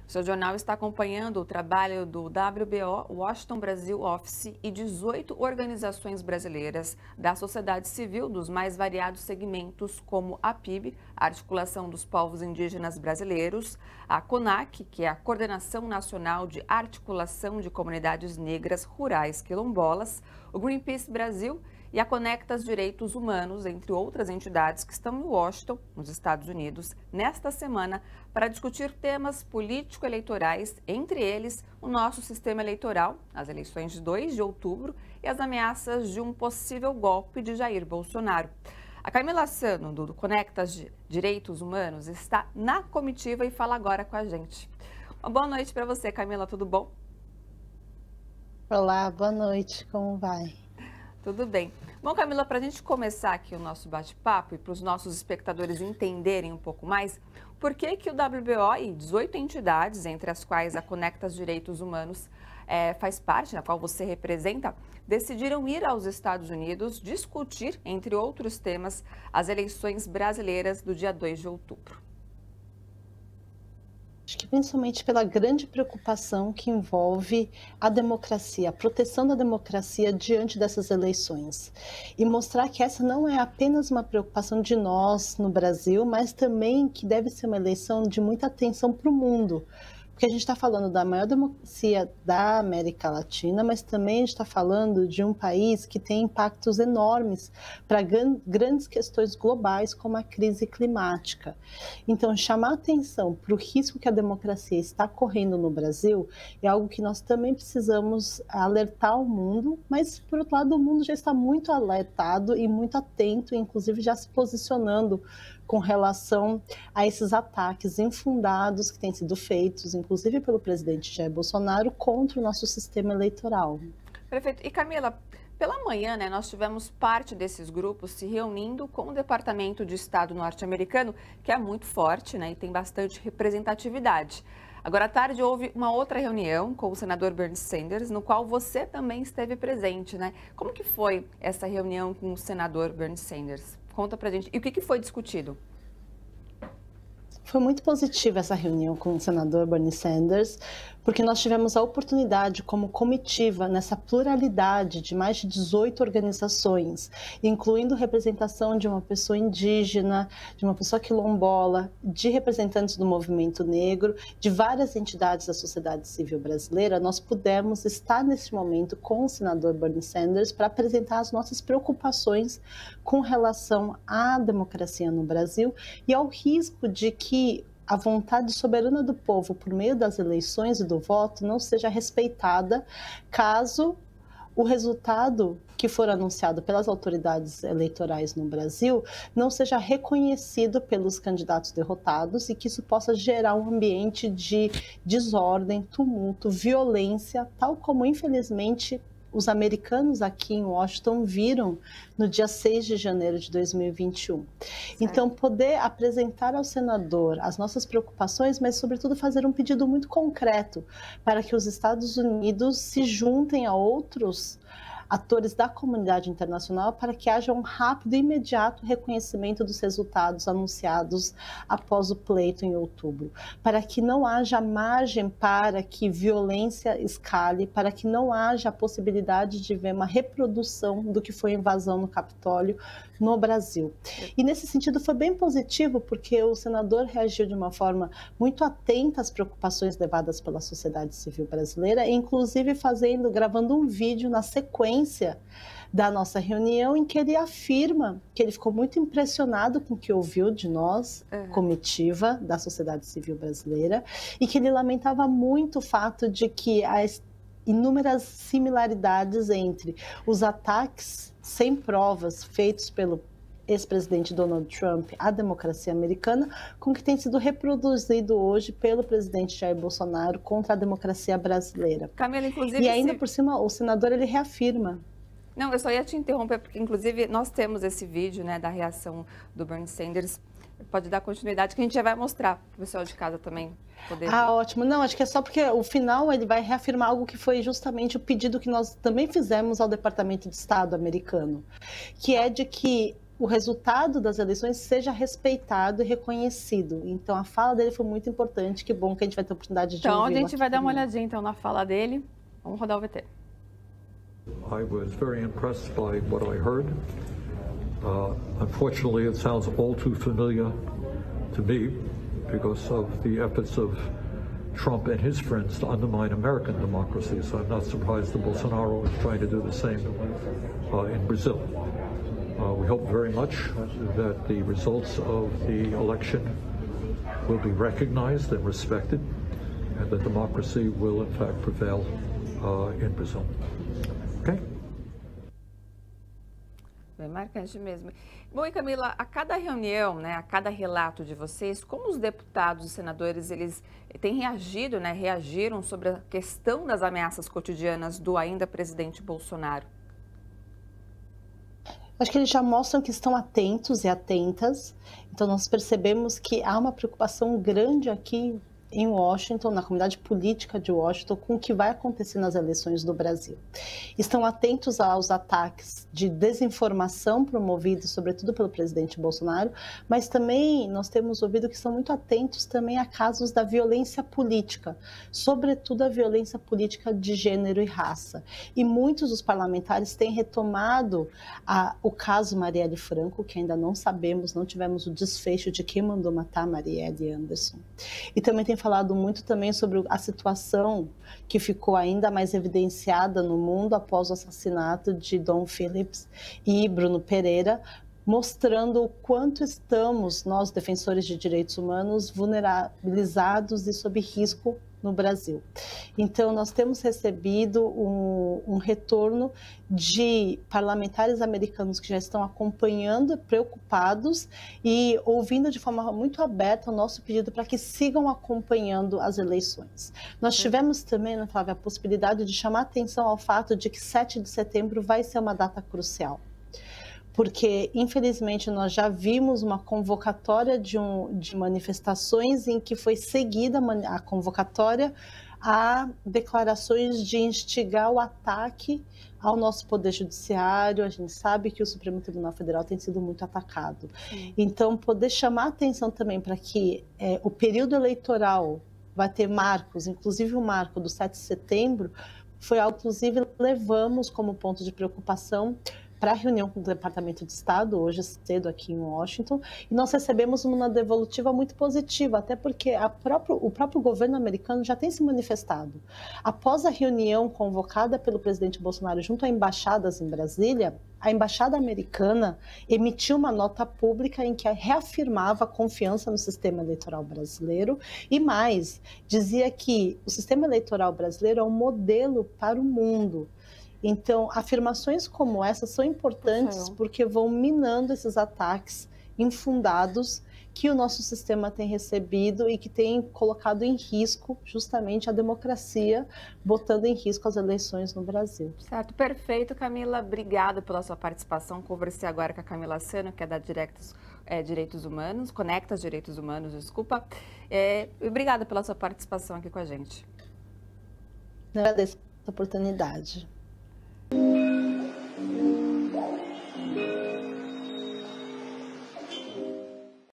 O seu jornal está acompanhando o trabalho do WBO, Washington Brasil Office e 18 organizações brasileiras da sociedade civil dos mais variados segmentos, como a PIB, a Articulação dos Povos Indígenas Brasileiros, a CONAC, que é a Coordenação Nacional de Articulação de Comunidades Negras Rurais Quilombolas, o Greenpeace Brasil e a Conectas Direitos Humanos, entre outras entidades que estão em Washington, nos Estados Unidos, nesta semana, para discutir temas político-eleitorais, entre eles o nosso sistema eleitoral, as eleições de 2 de outubro e as ameaças de um possível golpe de Jair Bolsonaro. A Camila Sano, do Conectas Direitos Humanos, está na comitiva e fala agora com a gente. Uma boa noite para você, Camila, tudo bom? Olá, boa noite, como vai? Tudo bem. Bom, Camila, para a gente começar aqui o nosso bate-papo e para os nossos espectadores entenderem um pouco mais, por que o WBO e 18 entidades, entre as quais a Conectas Direitos Humanos faz parte, na qual você representa, decidiram ir aos Estados Unidos discutir, entre outros temas, as eleições brasileiras do dia 2 de outubro? Acho que principalmente pela grande preocupação que envolve a democracia, a proteção da democracia diante dessas eleições. E mostrar que essa não é apenas uma preocupação de nós no Brasil, mas também que deve ser uma eleição de muita atenção para o mundo. Porque a gente está falando da maior democracia da América Latina, mas também a gente está falando de um país que tem impactos enormes para grandes questões globais, como a crise climática. Então, chamar atenção para o risco que a democracia está correndo no Brasil é algo que nós também precisamos alertar o mundo, mas, por outro lado, o mundo já está muito alertado e muito atento, inclusive já se posicionando com relação a esses ataques infundados que têm sido feitos, inclusive pelo presidente Jair Bolsonaro, contra o nosso sistema eleitoral. Perfeito. E Camila, pela manhã, nós tivemos parte desses grupos se reunindo com o Departamento de Estado norte-americano, que é muito forte, e tem bastante representatividade. Agora à tarde houve uma outra reunião com o senador Bernie Sanders, no qual você também esteve presente, Como que foi essa reunião com o senador Bernie Sanders? Conta pra gente. E o que foi discutido? Foi muito positiva essa reunião com o senador Bernie Sanders, porque nós tivemos a oportunidade, como comitiva, nessa pluralidade de mais de 18 organizações, incluindo representação de uma pessoa indígena, de uma pessoa quilombola, de representantes do movimento negro, de várias entidades da sociedade civil brasileira, nós pudemos estar nesse momento com o senador Bernie Sanders para apresentar as nossas preocupações com relação à democracia no Brasil e ao risco de que a vontade soberana do povo por meio das eleições e do voto não seja respeitada caso o resultado que for anunciado pelas autoridades eleitorais no Brasil não seja reconhecido pelos candidatos derrotados e que isso possa gerar um ambiente de desordem, tumulto, violência, tal como, infelizmente, os americanos aqui em Washington viram no dia 6 de janeiro de 2021. Certo. Então, poder apresentar ao senador as nossas preocupações, mas, sobretudo, fazer um pedido muito concreto para que os Estados Unidos se juntem a outros atores da comunidade internacional para que haja um rápido e imediato reconhecimento dos resultados anunciados após o pleito em outubro, para que não haja margem para que violência escale, para que não haja a possibilidade de ver uma reprodução do que foi a invasão no Capitólio no Brasil. E nesse sentido foi bem positivo, porque o senador reagiu de uma forma muito atenta às preocupações levadas pela sociedade civil brasileira, inclusive gravando um vídeo na sequência da nossa reunião, em que ele afirma que ele ficou muito impressionado com o que ouviu de nós, comitiva da sociedade civil brasileira, e que ele lamentava muito o fato de que as inúmeras similaridades entre os ataques sem provas feitos pelo ex-presidente Donald Trump à democracia americana, com o que tem sido reproduzido hoje pelo presidente Jair Bolsonaro contra a democracia brasileira. Camila, inclusive... E ainda por cima, o senador, ele reafirma. Não, eu só ia te interromper, porque inclusive nós temos esse vídeo, da reação do Bernie Sanders. Pode dar continuidade, que a gente já vai mostrar para o pessoal de casa também poder ver. Ótimo. Não, acho que é só porque o final ele vai reafirmar algo que foi justamente o pedido que nós também fizemos ao Departamento de Estado americano, que é de que o resultado das eleições seja respeitado e reconhecido. Então, a fala dele foi muito importante. Que bom que a gente vai ter a oportunidade de Então, a ouvi-lo gente aqui vai dar uma também. olhadinha então na fala dele. Vamos rodar o VT. I was very impressed by what I heard. Unfortunately, it sounds all too familiar to me because of the efforts of Trump and his friends to undermine American democracy. So I'm not surprised that Bolsonaro is trying to do the same in Brazil. We hope very much that the results of the election will be recognized and respected, and that democracy will in fact prevail in Brazil. Okay? Bem marcante mesmo. Bom, e Camila, a cada reunião, né, a cada relato de vocês, como os deputados e senadores, eles têm reagido, né, reagiram sobre a questão das ameaças cotidianas do ainda presidente Bolsonaro? Acho que eles já mostram que estão atentos e atentas. Então, nós percebemos que há uma preocupação grande aqui em Washington, na comunidade política de Washington, com o que vai acontecer nas eleições do Brasil. Estão atentos aos ataques de desinformação promovidos, sobretudo pelo presidente Bolsonaro, mas também nós temos ouvido que estão muito atentos também a casos da violência política, sobretudo a violência política de gênero e raça. E muitos dos parlamentares têm retomado o caso Marielle Franco, que ainda não sabemos, não tivemos o desfecho de quem mandou matar Marielle Anderson. E também tem falado muito também sobre a situação que ficou ainda mais evidenciada no mundo após o assassinato de Dom Phillips e Bruno Pereira, mostrando o quanto estamos, nós defensores de direitos humanos, vulnerabilizados e sob risco no Brasil. Então, nós temos recebido um retorno de parlamentares americanos que já estão acompanhando, preocupados e ouvindo de forma muito aberta o nosso pedido para que sigam acompanhando as eleições. Nós tivemos também, Ana Flávia, a possibilidade de chamar atenção ao fato de que 7 de setembro vai ser uma data crucial. Porque, infelizmente, nós já vimos uma convocatória de manifestações em que foi seguida a convocatória a declarações de instigar o ataque ao nosso Poder Judiciário. A gente sabe que o Supremo Tribunal Federal tem sido muito atacado. Então, poder chamar atenção também para que o período eleitoral vai ter marcos, inclusive o marco do 7 de setembro, foi algo, inclusive, levamos como ponto de preocupação para a reunião com o Departamento de Estado, hoje cedo aqui em Washington, e nós recebemos uma devolutiva muito positiva, até porque o próprio governo americano já tem se manifestado. Após a reunião convocada pelo presidente Bolsonaro junto a embaixadas em Brasília, a embaixada americana emitiu uma nota pública em que reafirmava a confiança no sistema eleitoral brasileiro e mais, dizia que o sistema eleitoral brasileiro é um modelo para o mundo. Então, afirmações como essa são importantes porque vão minando esses ataques infundados que o nosso sistema tem recebido e que tem colocado em risco justamente a democracia, botando em risco as eleições no Brasil. Certo, perfeito, Camila. Obrigada pela sua participação. Conversei agora com a Camila Sano, que é da Direitos Humanos, Conectas Direitos Humanos, desculpa. Obrigada pela sua participação aqui com a gente. Agradeço a oportunidade.